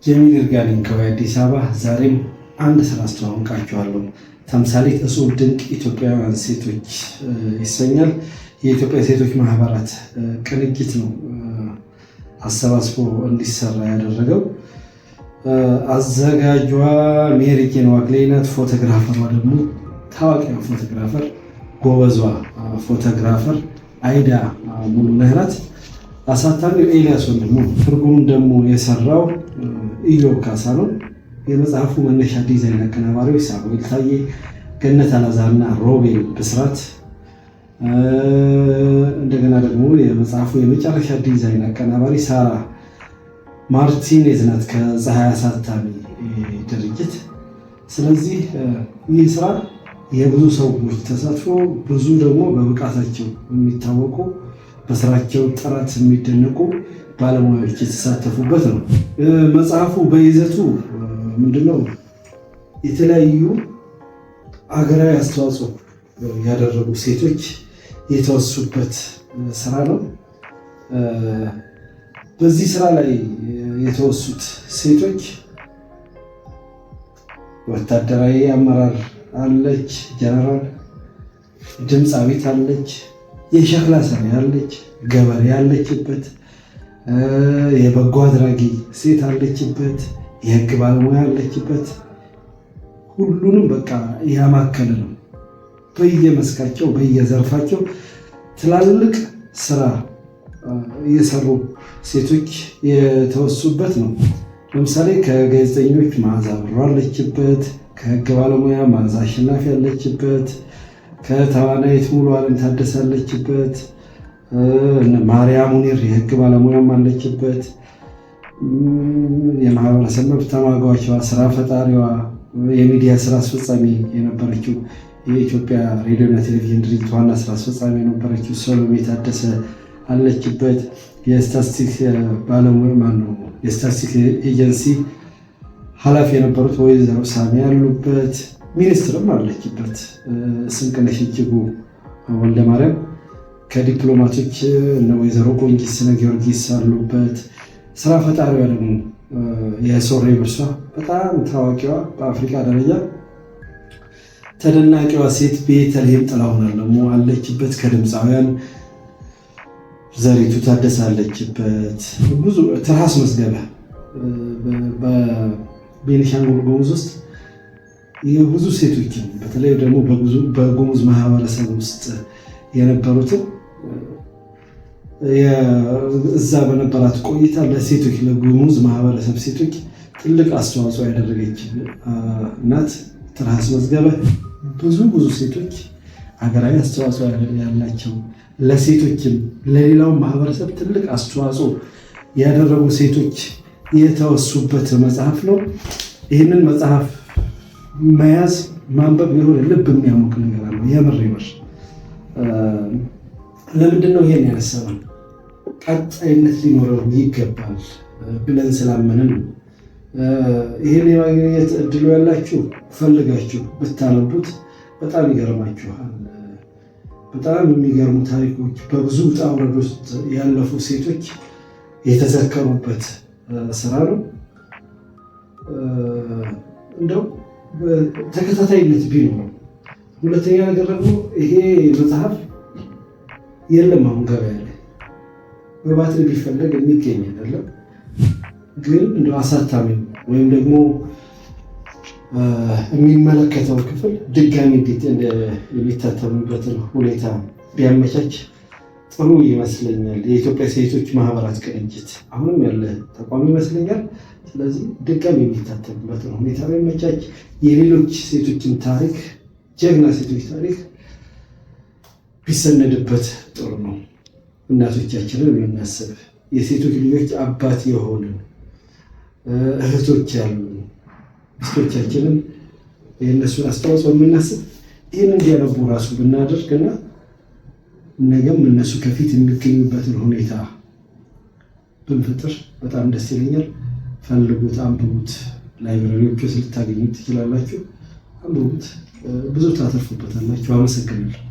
ጀሚል ይርጋልኝ ከአዲስ አበባ ዛሬም አንድ ስራ አስተዋውቃችኋለሁ። ተምሳሌት እጹብ ድንቅ ኢትዮጵያውያን ሴቶች ይሰኛል። የኢትዮጵያ ሴቶች ማህበራት ቅንጅት ነው አሰባስቦ እንዲሰራ ያደረገው። አዘጋጇ ሜሪኬን ዋክሌ ናት። ፎቶግራፈሯ ደግሞ ታዋቂዋ ፎቶግራፈር ጎበዟ ፎቶግራፈር አይዳ ሙሉነህ ናት። አሳታሚው ኤልያስ ወንድሙ፣ ትርጉሙን ደግሞ የሰራው ኢዮብ ካሳ ነው። የመጽሐፉ መነሻ ዲዛይን አቀናባሪዎች ሳሙኤል ታዬ፣ ገነት አላዛርና ሮቤል ብስራት፣ እንደገና ደግሞ የመጽሐፉ የመጨረሻ ዲዛይን አቀናባሪ ሳራ ማርቲኔዝ ናት ከፀሐይ አሳታሚ ድርጅት። ስለዚህ ይህ ስራ የብዙ ሰዎች ተሳትፎ፣ ብዙ ደግሞ በብቃታቸው የሚታወቁ በስራቸው ጥራት የሚደነቁ ባለሙያዎች የተሳተፉበት ነው። መጽሐፉ በይዘቱ ምንድነው? የተለያዩ አገራዊ አስተዋጽኦ ያደረጉ ሴቶች የተወሱበት ስራ ነው። በዚህ ስራ ላይ የተወሱት ሴቶች ወታደራዊ አመራር አለች፣ ጀነራል፣ ድምፃዊት አለች፣ የሸክላ ሰሪ አለች፣ ገበሬ አለችበት፣ የበጎ አድራጊ ሴት አለችበት፣ የህግ ባለሙያ አለችበት። ሁሉንም በቃ ያማከለ ነው። በየመስካቸው በየዘርፋቸው ትላልቅ ስራ የሰሩ ሴቶች የተወሱበት ነው። ለምሳሌ ከጋዜጠኞች መዓዛ ብሩ አለችበት፣ ከህግ ባለሙያ መዓዛ አሸናፊ አለችበት፣ ከተዋናይት ሙሉ አለም ታደሰ አለችበት፣ ማርያም ሙኒር የህግ ባለሙያም አለችበት፣ የማህበረሰብ መብት ተሟጋቿ፣ ስራ ፈጣሪዋ፣ የሚዲያ ስራ አስፈጻሚ የነበረችው የኢትዮጵያ ሬዲዮና ቴሌቪዥን ድርጅት ዋና ስራ አስፈጻሚ የነበረችው ሰሎሜ ታደሰ አለችበት። የስታትስቲክስ ባለሙያ ማነው የስታትስቲክስ ኤጀንሲ ኃላፊ የነበሩት ወይዘሮ ሳሚ ያሉበት፣ ሚኒስትርም አለችበት ስንቅነሽ እጅጉ ወልደማርያም፣ ከዲፕሎማቶች እነ ወይዘሮ ቆንጂት ስነ ጊዮርጊስ አሉበት። ስራ ፈጣሪዋ ደግሞ የሶሬ ብርሷ በጣም ታዋቂዋ በአፍሪካ ደረጃ ተደናቂዋ ሴት ቤተልሔም ጥላሁን ደግሞ አለችበት። ከድምፃውያን ዘሪቱ ታደሰ አለችበት። ብዙ ትርሃስ መስገበ በቤኒሻንጉል ጉሙዝ ውስጥ የብዙ ሴቶችን በተለይ ደግሞ በጉሙዝ ማህበረሰብ ውስጥ የነበሩትን እዛ በነበራት ቆይታ ለሴቶች ለጉሙዝ ማህበረሰብ ሴቶች ትልቅ አስተዋጽኦ ያደረገች እናት ትርሃስ መዝገበ። ብዙ ሴቶች ሀገራዊ አስተዋጽኦ ያላቸው ለሴቶችም ለሌላው ማህበረሰብ ትልቅ አስተዋጽኦ ያደረጉ ሴቶች የተወሱበት መጽሐፍ ነው። ይህንን መጽሐፍ መያዝ ማንበብ የሆነ ልብ የሚያሞቅ ነገር አለው። የምር ለምንድን ነው ይሄን ያነሳነው? ቀጣይነት ሊኖረው ይገባል ብለን ስላመንን ነው። ይህን የማግኘት እድሉ ያላችሁ ፈልጋችሁ ብታነቡት በጣም ይገርማችኋል። በጣም የሚገርሙ ታሪኮች፣ በብዙ ውጣ ውረድ ውስጥ ያለፉ ሴቶች የተዘከሩበት ስራ ነው። እንደው ተከታታይነት ቢኖረው። ሁለተኛ ነገር ደግሞ ይሄ መጽሐፍ የለም አሁን ገበያ ላይ በባትሪ ቢፈለግ የሚገኝ አይደለም። ግን እንደው አሳታሚ ወይም ደግሞ የሚመለከተው ክፍል ድጋሚ የሚታተምበትን ሁኔታ ቢያመቻች ጥሩ ይመስለኛል። የኢትዮጵያ ሴቶች ማህበራት ቅንጅት አሁንም ያለ ተቋም ይመስለኛል። ስለዚህ ድጋሚ የሚታተምበትን ሁኔታ ቢያመቻች፣ የሌሎች ሴቶችን ታሪክ፣ ጀግና ሴቶች ታሪክ ቢሰነድበት ጥሩ ነው። እናቶቻችንን የምናስብ የሴቶች ልጆች አባት የሆንን እህቶች ያሉ ሚስቶቻችንን የእነሱን አስተዋጽኦ የምናስብ ይህን እንዲያነቡ ራሱ ብናደርግና ነገም እነሱ ከፊት የሚገኙበትን ሁኔታ ብንፈጥር በጣም ደስ ይለኛል። ፈልጉት፣ አንብቡት። ላይብረሪዎች ውስጥ ልታገኙት ትችላላችሁ። አንብቡት፣ ብዙ ታተርፉበታላችሁ። አመሰግናለሁ።